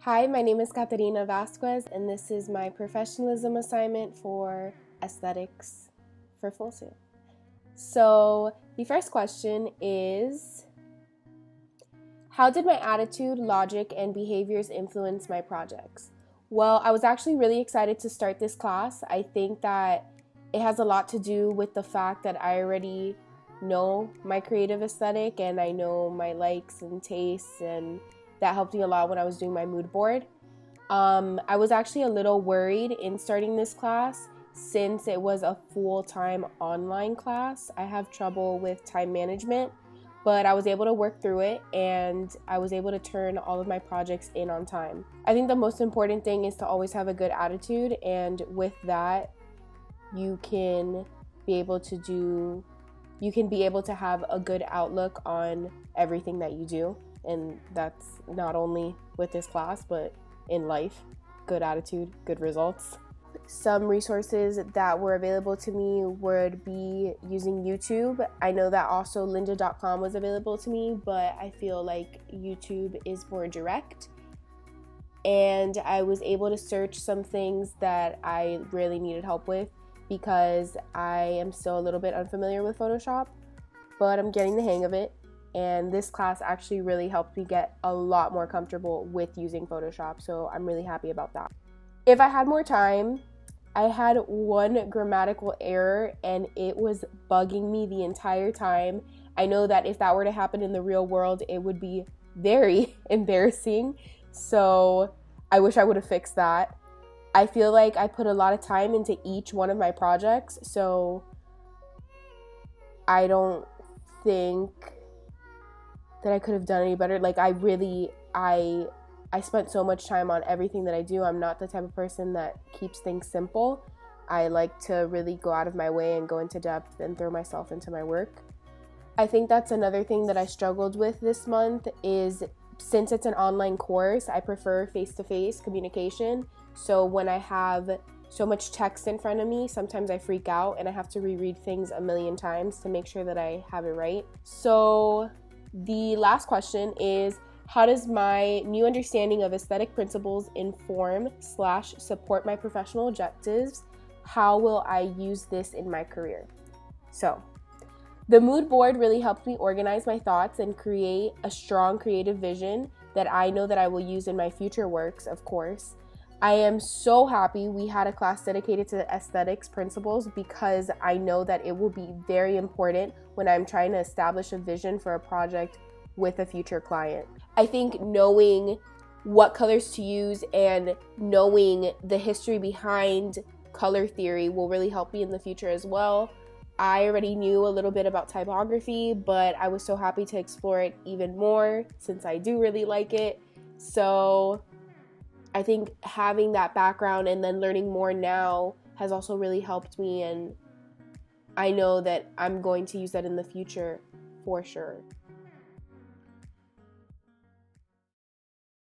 Hi, my name is Caterina Vasquez, and this is my professionalism assignment for aesthetics for Full Sail. So, the first question is, how did my attitude, logic, and behaviors influence my projects? Well, I was actually really excited to start this class. I think that it has a lot to do with the fact that I already know my creative aesthetic and I know my likes and tastes, and that helped me a lot when I was doing my mood board. I was actually a little worried in starting this class since it was a full-time online class. I have trouble with time management, but I was able to work through it and I was able to turn all of my projects in on time. I think the most important thing is to always have a good attitude, and with that, you can be able to have a good outlook on everything that you do. And that's not only with this class, but in life. Good attitude, good results. Some resources that were available to me would be using YouTube. I know that also lynda.com was available to me, but I feel like YouTube is more direct. And I was able to search some things that I really needed help with because I am still a little bit unfamiliar with Photoshop, but I'm getting the hang of it. And this class actually really helped me get a lot more comfortable with using Photoshop, so I'm really happy about that. If I had more time, I had one grammatical error and it was bugging me the entire time. I know that if that were to happen in the real world, it would be very embarrassing, so I wish I would have fixed that. I feel like I put a lot of time into each one of my projects, so I don't think that I could have done any better. Like I spent so much time on everything that I do. I'm not the type of person that keeps things simple. I like to really go out of my way and go into depth and throw myself into my work. I think that's another thing that I struggled with this month is, since it's an online course, I prefer face-to-face communication. So when I have so much text in front of me, sometimes I freak out and I have to reread things a million times to make sure that I have it right. So the last question is, how does my new understanding of aesthetic principles inform/support my professional objectives? How will I use this in my career? So, the mood board really helped me organize my thoughts and create a strong creative vision that I know that I will use in my future works, of course. I am so happy we had a class dedicated to aesthetics principles because I know that it will be very important when I'm trying to establish a vision for a project with a future client. I think knowing what colors to use and knowing the history behind color theory will really help me in the future as well. I already knew a little bit about typography, but I was so happy to explore it even more since I do really like it. So I think having that background and then learning more now has also really helped me, and I know that I'm going to use that in the future for sure.